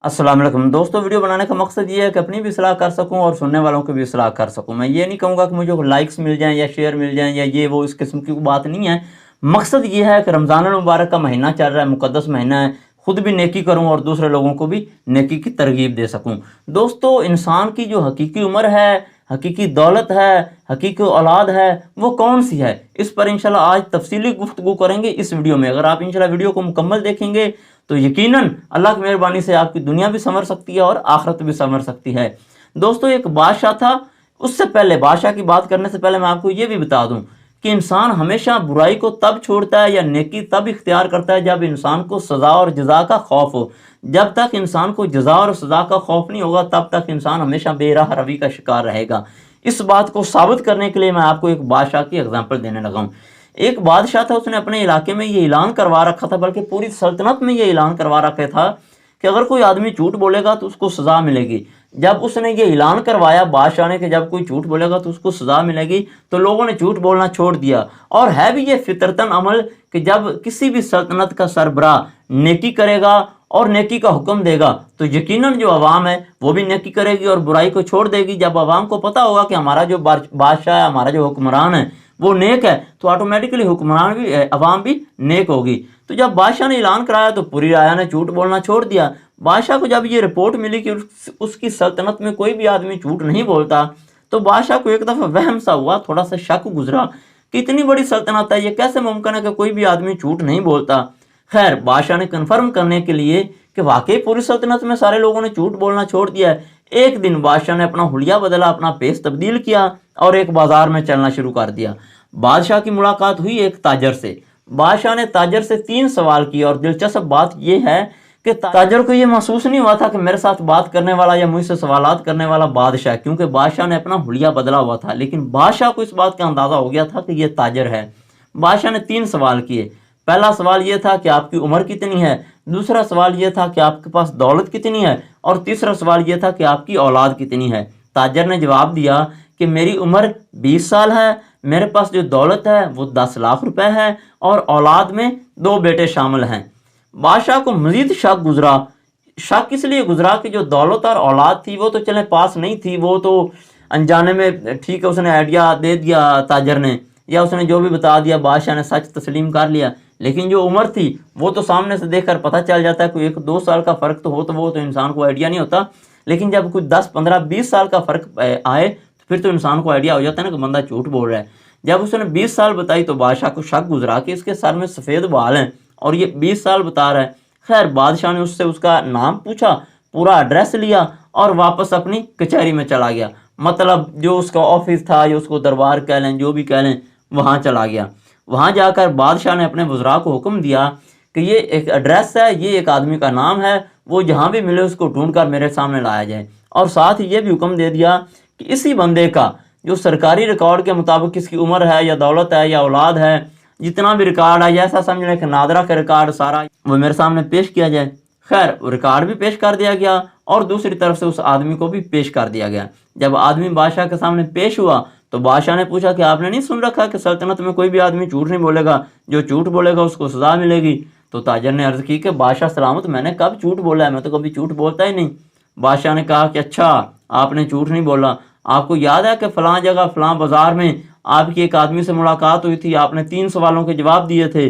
अस्सलाम वालेकुम दोस्तों, वीडियो बनाने का मकसद ये है कि अपनी भी इस्लाह कर सकूं और सुनने वालों की भी इस्लाह कर सकूं। मैं ये नहीं कहूँगा कि मुझे लाइक्स मिल जाएं या शेयर मिल जाएं या ये वो, इस किस्म की बात नहीं है। मकसद ये है कि रमज़ान मुबारक का महीना चल रहा है, मुक़द्दस महीना है, खुद भी नेकी करूं और दूसरे लोगों को भी नेकी की तरगीब दे सकूं। दोस्तों, इंसान की जो हकीकी उम्र है, हकीकी दौलत है, हकीकी औलाद है, वो कौन सी है, इस पर इंशाल्लाह आज तफसीली गुफ्तगू करेंगे इस वीडियो में। अगर आप इंशाल्लाह वीडियो को मुकम्मल देखेंगे तो यकीनन अल्लाह की मेहरबानी से आपकी दुनिया भी संवर सकती है और आखिरत भी संवर सकती है। दोस्तों, एक बादशाह था। उससे पहले, बादशाह की बात करने से पहले मैं आपको ये भी बता दूं कि इंसान हमेशा बुराई को तब छोड़ता है या नेकी तब इख्तियार करता है जब इंसान को सज़ा और जज़ा का खौफ हो। जब तक इंसान को जज़ा और सज़ा का खौफ नहीं होगा तब तक इंसान हमेशा बेराह रवी का शिकार रहेगा। इस बात को साबित करने के लिए मैं आपको एक बादशाह की एग्जाम्पल देने लगा हूँ। एक बादशाह था, उसने अपने इलाके में ये ऐलान करवा रखा था, बल्कि पूरी सल्तनत में ये ऐलान करवा रखा था कि अगर कोई आदमी झूठ बोलेगा तो उसको सज़ा मिलेगी। जब उसने ये ऐलान करवाया बादशाह ने कि जब कोई झूठ बोलेगा तो उसको सज़ा मिलेगी, तो लोगों ने झूठ बोलना छोड़ दिया। और है भी ये फितरतन अमल कि जब किसी भी सल्तनत का सरबराह नेकी करेगा और नेकी का हुक्म देगा तो यकीनन जो अवाम है वो भी नेकी करेगी और बुराई को छोड़ देगी। जब अवाम को पता होगा कि हमारा जो बादशाह है, हमारा जो हुक्मरान है वो नेक है, तो ऑटोमेटिकली हुक्मरान भी, अवाम भी नेक होगी। तो जब बादशाह ने ऐलान कराया तो पूरी राया ने झूठ बोलना छोड़ दिया। बादशाह को जब ये रिपोर्ट मिली कि उसकी सल्तनत में कोई भी आदमी झूठ नहीं बोलता, तो बादशाह को एक दफ़ा वहम सा हुआ, थोड़ा सा शक गुजरा कि इतनी बड़ी सल्तनत है, ये कैसे मुमकिन है कि कोई भी आदमी झूठ नहीं बोलता। खैर, बादशाह ने कन्फर्म करने के लिए कि वाकई पूरी सल्तनत में सारे लोगों ने झूठ बोलना छोड़ दिया है, एक दिन बादशाह ने अपना हुलिया बदला, अपना पेश तब्दील किया और एक बाजार में चलना शुरू कर दिया। बादशाह की मुलाकात हुई एक ताजर से। बादशाह ने ताजर से 3 सवाल किए और दिलचस्प बात यह है कि ताजर को यह महसूस नहीं हुआ था कि मेरे साथ बात करने वाला या मुझसे सवालात करने वाला बादशाह, क्योंकि बादशाह ने अपना हुलिया बदला हुआ था। लेकिन बादशाह को इस बात का अंदाज़ा हो गया था कि यह ताजर है। बादशाह ने 3 सवाल किए। पहला सवाल यह था कि आपकी उम्र कितनी है, दूसरा सवाल यह था कि आपके पास दौलत कितनी है, और तीसरा सवाल यह था कि आपकी औलाद कितनी है। ताजर ने जवाब दिया कि मेरी उम्र 20 साल है, मेरे पास जो दौलत है वो 10 लाख रुपए है और औलाद में 2 बेटे शामिल हैं। बादशाह को मजीद शक गुजरा। शक इसलिए गुजरा कि जो दौलत और औलाद थी वो तो चले पास नहीं थी, वो तो अनजाने में, ठीक है, उसने आइडिया दे दिया ताजर ने, या उसने जो भी बता दिया बादशाह ने सच तस्लीम कर लिया। लेकिन जो उम्र थी वो तो सामने से देखकर पता चल जाता है, कोई 1-2 साल का फ़र्क तो हो, तो वो तो इंसान को आइडिया नहीं होता। लेकिन जब कोई 10, 15, 20 साल का फ़र्क आए तो फिर तो इंसान को आइडिया हो जाता है ना कि बंदा झूठ बोल रहा है। जब उसने 20 साल बताई तो बादशाह को शक गुजरा कि इसके सर में सफ़ेद बाल हैं और ये 20 साल बता रहा है। खैर, बादशाह ने उससे उसका नाम पूछा, पूरा एड्रेस लिया और वापस अपनी कचहरी में चला गया। मतलब जो उसका ऑफिस था या उसको दरबार कह लें, जो भी कह लें, वहाँ चला गया। वहाँ जाकर बादशाह ने अपने वज़रा को हुक्म दिया कि ये एक एड्रेस है, ये एक आदमी का नाम है, वो जहाँ भी मिले उसको ढूंढ कर मेरे सामने लाया जाए। और साथ ही ये भी हुक्म दे दिया कि इसी बंदे का जो सरकारी रिकॉर्ड के मुताबिक किसकी उम्र है या दौलत है या औलाद है, जितना भी रिकॉर्ड है, ऐसा समझ लें कि नादरा का रिकॉर्ड सारा, वो मेरे सामने पेश किया जाए। खैर, रिकॉर्ड भी पेश कर दिया गया और दूसरी तरफ से उस आदमी को भी पेश कर दिया गया। जब आदमी बादशाह के सामने पेश हुआ तो बादशाह ने पूछा कि आपने नहीं सुन रखा कि सल्तनत में कोई भी आदमी झूठ नहीं बोलेगा, जो झूठ बोलेगा उसको सज़ा मिलेगी। तो ताजर ने अर्ज़ की कि बादशाह सलामत, मैंने कब झूठ बोला है, मैं तो कभी झूठ बोलता ही नहीं। बादशाह ने कहा कि अच्छा, आपने झूठ नहीं बोला, आपको याद है कि फ़लाँ जगह फ़लाँ बाज़ार में आपकी एक आदमी से मुलाकात हुई थी, आपने 3 सवालों के जवाब दिए थे।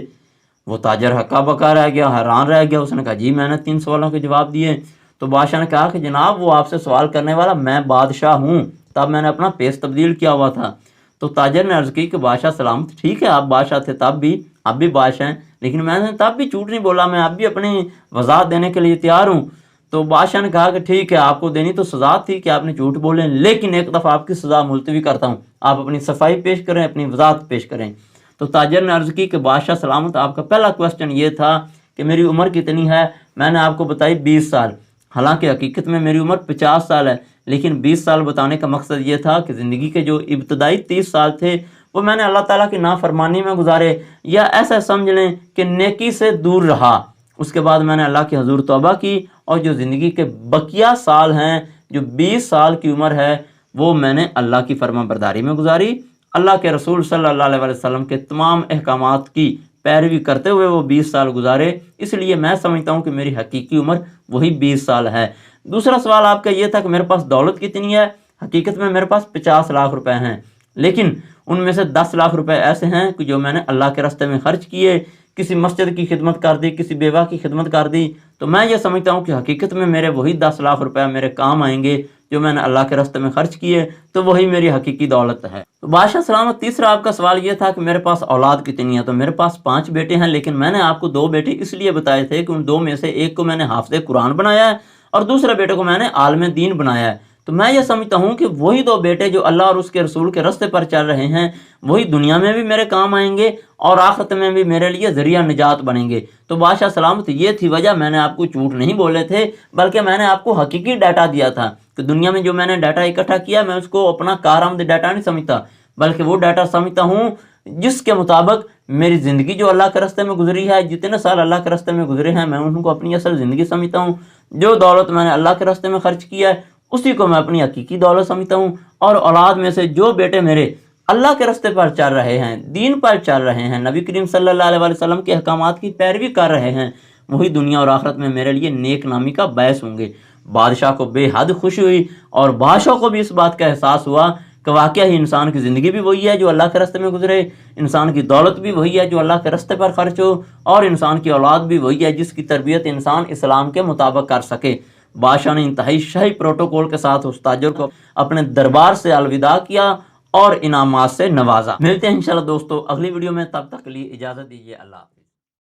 वो ताजर हक्का बक्का रह गया, हैरान रह गया। उसने कहा जी मैंने 3 सवालों के जवाब दिए। तो बादशाह ने कहा कि जनाब, वो आपसे सवाल करने वाला मैं बादशाह हूँ, तब मैंने अपना पेश तब्दील किया हुआ था। तो ताजर ने अर्ज़ की कि बादशाह सलामत, ठीक है, आप बादशाह थे तब भी, अब भी बादशाह हैं, लेकिन मैंने तब भी झूठ नहीं बोला, मैं अब भी अपनी वजाहत देने के लिए तैयार हूँ। तो बादशाह ने कहा कि ठीक है, आपको देनी तो सज़ा थी कि आपने झूठ बोले, लेकिन एक दफ़ा आपकी सज़ा मुलतवी करता हूँ, आप अपनी सफाई पेश करें, अपनी वजाहत पेश करें। तो ताजर ने अर्ज़ की कि बादशाह सलामत, आपका पहला क्वेश्चन ये था कि मेरी उम्र कितनी है। मैंने आपको बताई 20 साल, हालांकि हकीकत में मेरी उम्र 50 साल है, लेकिन 20 साल बताने का मकसद ये था कि ज़िंदगी के जो इब्तदाई 30 साल थे वो मैंने अल्लाह ताला की नाफरमानी में गुजारे, या ऐसा समझ लें कि नेकी से दूर रहा। उसके बाद मैंने अल्लाह के हुजूर तौबा की और जो ज़िंदगी के बकिया साल हैं, जो 20 साल की उम्र है, वो मैंने अल्लाह की फर्माबरदारी में गुजारी, अल्लाह के रसूल सल्लल्लाहु अलैहि वसल्लम के तमाम अहकामात की پیروی کرتے ہوئے وہ 20 سال گزارے، اس لیے میں سمجھتا ہوں کہ میری حقیقی عمر وہی 20 سال ہے۔ دوسرا سوال آپ کا یہ تھا کہ میرے پاس دولت کتنی ہے؟ حقیقت میں میرے پاس 50 لاکھ روپے ہیں، لیکن ان میں سے 10 لاکھ روپے ایسے ہیں کہ جو میں نے اللہ کے راستے میں خرچ کیے، کسی مسجد کی خدمت کر دی، کسی بیوہ کی خدمت کر دی، تو میں یہ سمجھتا ہوں کہ حقیقت میں میرے وہی 10 لاکھ روپے میرے کام آئیں گے جو میں نے اللہ کے راستے میں خرچ کیے، تو وہی میری حقیقی دولت ہے۔ تو بادشاہ سلامت تیسرا آپ کا سوال یہ تھا کہ میرے پاس اولاد کتنی ہے؟ تو میرے پاس 5 بیٹے ہیں، لیکن میں نے آپ کو 2 بیٹے اس لیے بتائے تھے کہ ان 2 میں سے ایک کو میں نے حافظ قرآن بنایا ہے اور دوسرے بیٹے کو میں نے عالم دین بنایا ہے۔ تو میں یہ سمجھتا ہوں کہ وہی 2 بیٹے جو اللہ اور اس کے رسول کے راستے پر چل رہے ہیں، وہی دنیا میں بھی میرے کام آئیں گے اور آخرت میں بھی میرے لیے ذریعہ نجات بنیں گے۔ تو بادشاہ سلامت یہ تھی وجہ، میں نے آپ کو جھوٹ نہیں بولے تھے، بلکہ میں نے آپ کو حقیقی ڈیٹا دیا تھا کہ دنیا میں جو میں نے ڈیٹا اکٹھا کیا، میں اس کو اپنا کارآمد ڈیٹا نہیں سمجھتا، بلکہ وہ ڈیٹا سمجھتا ہوں جس کے مطابق میری زندگی جو اللہ کے راستے میں گزری ہے، جتنے سال اللہ کے راستے میں گزرے ہیں، میں ان کو اپنی اصل زندگی سمجھتا ہوں۔ جو دولت میں نے اللہ کے راستے میں خرچ کیا ہے اسی کو میں اپنی حقیقی دولت سمجھتا ہوں، اور اولاد میں سے جو بیٹے میرے اللہ کے راستے پر چل رہے ہیں، دین پر چل رہے ہیں، نبی کریم صلی اللہ علیہ وسلم کے احکامات کی پیروی کر رہے ہیں، وہی دنیا اور آخرت میں میرے لیے نیک نامی کا باعث ہوں گے۔ بادشاہ کو بے حد خوشی ہوئی اور بادشاہ کو بھی اس بات کا احساس ہوا کہ واقعہ ہی انسان کی زندگی بھی وہی ہے جو اللہ کے راستے میں گزرے، انسان کی دولت بھی وہی ہے جو اللہ کے راستے پر خرچ ہو، اور انسان کی اولاد بھی وہی ہے جس کی تربیت انسان اسلام کے مطابق کر سکے۔ بادشاہ نے انتہائی شاہی پروٹوکول کے ساتھ اس تاجر کو اپنے دربار سے الوداع کیا اور انعامات سے نوازا۔ ملتے ہیں انشاءاللہ دوستو اگلی ویڈیو میں، تب تک کے لیے اجازت دیجیے، اللہ حافظ۔